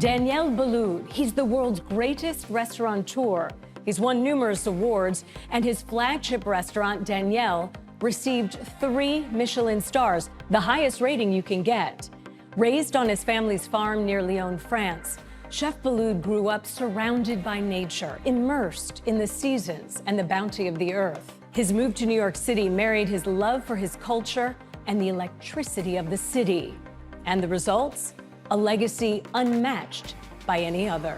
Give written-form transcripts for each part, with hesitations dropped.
Daniel Boulud, he's the world's greatest restaurateur. He's won numerous awards, and his flagship restaurant, Daniel, received 3 Michelin stars, the highest rating you can get. Raised on his family's farm near Lyon, France, Chef Boulud grew up surrounded by nature, immersed in the seasons and the bounty of the earth. His move to New York City married his love for his culture and the electricity of the city. And the results? A legacy unmatched by any other.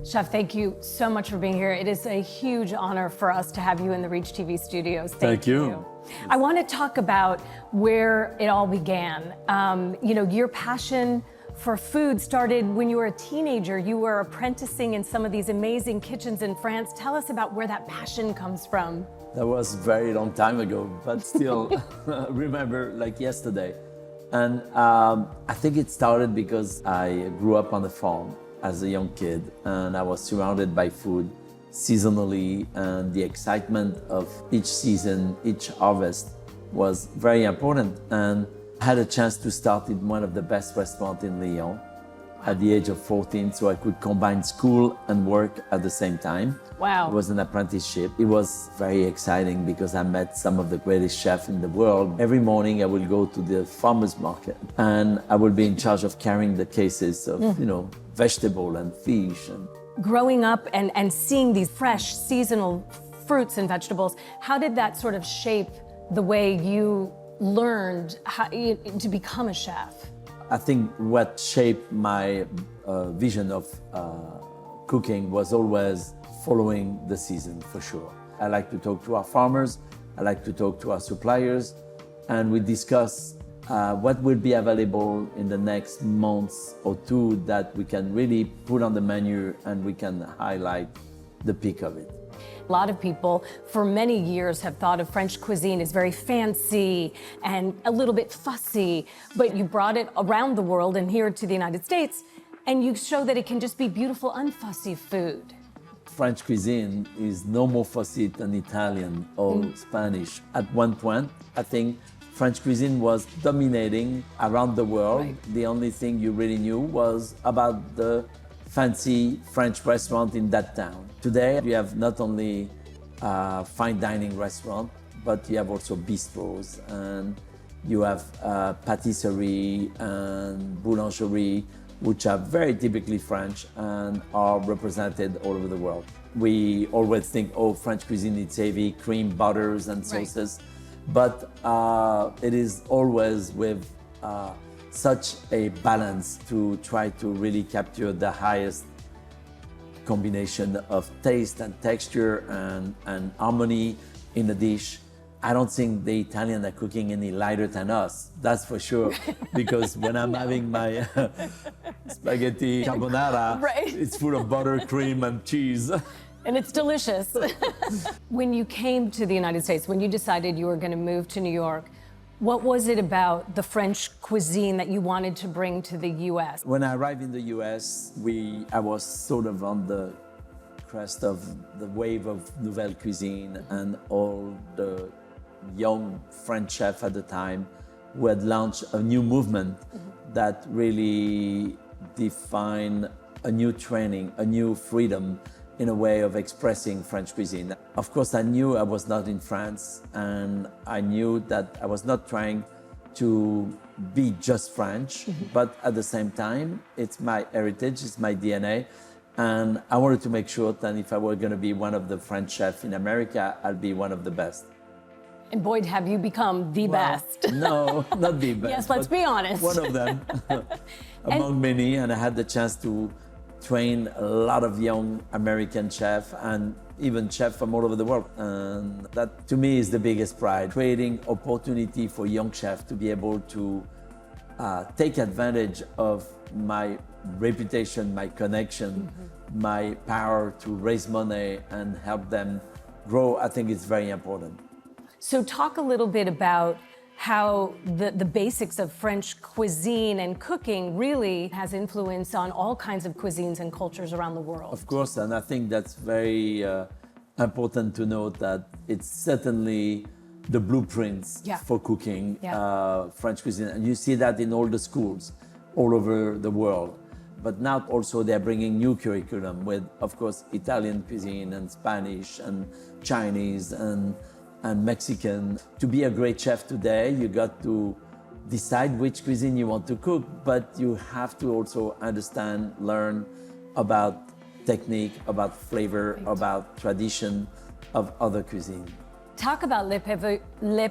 Chef, thank you so much for being here. It is a huge honor for us to have you in the Reach TV studios. Thank you. I want to talk about where it all began. Your passion for food started when you were a teenager. You were apprenticing in some of these amazing kitchens in France. Tell us about where that passion comes from. That was a very long time ago, but still remember like yesterday. And I think it started because I grew up on the farm as a young kid, and I was surrounded by food seasonally, and the excitement of each season, each harvest was very important. And I had a chance to start in one of the best restaurants in Lyon at the age of 14, so I could combine school and work at the same time. Wow. It was an apprenticeship. It was very exciting because I met some of the greatest chefs in the world. Every morning I will go to the farmer's market and I will be in charge of carrying the cases of, vegetable and fish. Growing up and seeing these fresh seasonal fruits and vegetables, how did that sort of shape the way you learned to become a chef? I think what shaped my vision of cooking was always following the season, for sure. I like to talk to our farmers, I like to talk to our suppliers, and we discuss what will be available in the next months or 2 that we can really put on the menu and we can highlight the peak of it. A lot of people for many years have thought of French cuisine as very fancy and a little bit fussy, but you brought it around the world and here to the United States, and you show that it can just be beautiful, unfussy food. French cuisine is no more fussy than Italian or Spanish. At one point, I think French cuisine was dominating around the world. Right. The only thing you really knew was about the fancy French restaurant in that town. Today, you have not only fine dining restaurant, but you have also bistros, and you have patisserie and boulangerie, which are very typically French and are represented all over the world. We always think, oh, French cuisine is heavy, cream, butters, and sauces. Right. But it is always with such a balance to try to really capture the highest combination of taste and texture and harmony in a dish. I don't think the Italians are cooking any lighter than us, that's for sure. Because when I'm having my spaghetti carbonara, right. It's full of butter, cream, and cheese. And it's delicious. When you came to the United States, when you decided you were going to move to New York, what was it about the French cuisine that you wanted to bring to the U.S.? When I arrived in the U.S., I was sort of on the crest of the wave of Nouvelle Cuisine, and all the young French chefs at the time who had launched a new movement that really defined a new training, a new freedom in a way of expressing French cuisine. Of course, I knew I was not in France, and I knew that I was not trying to be just French, but at the same time, it's my heritage, it's my DNA, and I wanted to make sure that if I were going to be one of the French chefs in America, I'd be one of the best. And boy, have you become the best. No, not the best. Yes, let's be honest. One of them, among many, and I had the chance to train a lot of young American chefs and even chefs from all over the world. And that, to me, is the biggest pride, creating opportunity for young chefs to be able to take advantage of my reputation, my connection, my power to raise money and help them grow. I think it's very important. So talk a little bit about how the basics of French cuisine and cooking really has influence on all kinds of cuisines and cultures around the world. Of course, and I think that's very important to note that it's certainly the blueprints Yeah. for cooking Yeah. French cuisine. And you see that in all the schools all over the world. But now also they're bringing new curriculum with, of course, Italian cuisine and Spanish and Chinese and Mexican. To be a great chef today, you got to decide which cuisine you want to cook, but you have to also understand, learn about technique, about flavor, about tradition of other cuisine. Talk about Le Pavillon. Le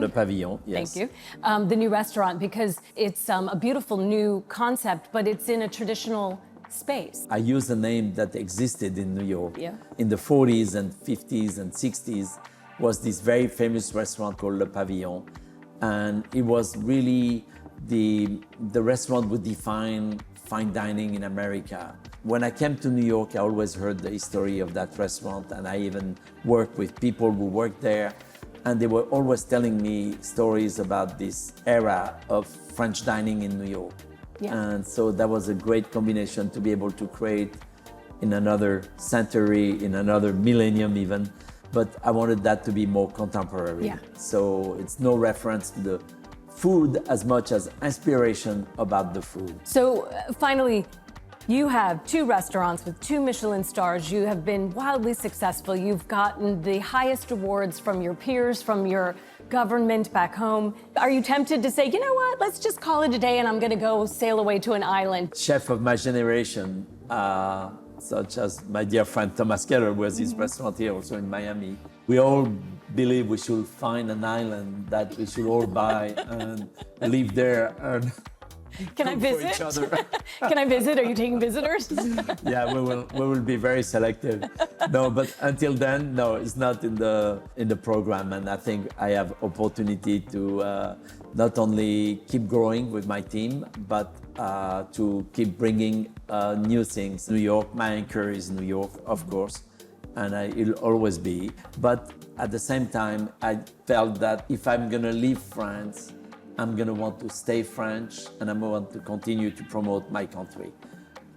Pavillon, yes. Thank you. The new restaurant, because it's a beautiful new concept, but it's in a traditional space. I use a name that existed in New York. Yeah. In the 40s and 50s and 60s was this very famous restaurant called Le Pavillon. And it was really the restaurant would define fine dining in America. When I came to New York, I always heard the history of that restaurant, and I even worked with people who worked there, and they were always telling me stories about this era of French dining in New York. Yeah. And so that was a great combination to be able to create in another century, in another millennium even, but I wanted that to be more contemporary. Yeah. So it's no reference to the food as much as inspiration about the food. So finally, you have 2 restaurants with 2 Michelin stars. You have been wildly successful. You've gotten the highest awards from your peers, from your government back home. Are you tempted to say, you know what, let's just call it a day and I'm going to go sail away to an island? Chef of my generation, such as my dear friend Thomas Keller, who has his restaurant here also in Miami, we all believe we should find an island that we should all buy and live there and Can I cook for each visit? other. Can I visit? Are you taking visitors? Yeah, we will be very selective. No, but until then, no, it's not in the program, and I think I have opportunity to not only keep growing with my team, but to keep bringing new things. New York, my anchor is New York, of course, and it'll always be. But at the same time, I felt that if I'm gonna leave France, I'm going to want to stay French, and I'm going to want to continue to promote my country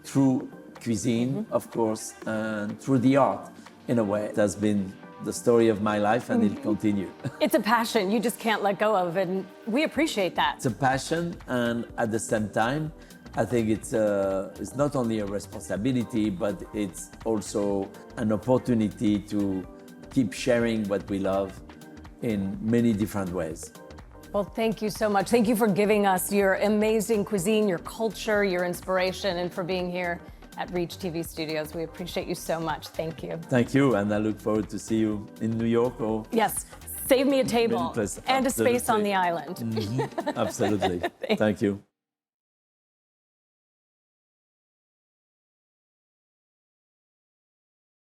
through cuisine, of course, and through the art, in a way. It has been the story of my life, and it'll continue. It's a passion you just can't let go of, and we appreciate that. It's a passion, and at the same time, I think it's not only a responsibility, but it's also an opportunity to keep sharing what we love in many different ways. Well, thank you so much. Thank you for giving us your amazing cuisine, your culture, your inspiration, and for being here at Reach TV Studios. We appreciate you so much. Thank you. Thank you, and I look forward to see you in New York or Yes, save me a table and a space on Absolutely. the island. Absolutely. Thank you.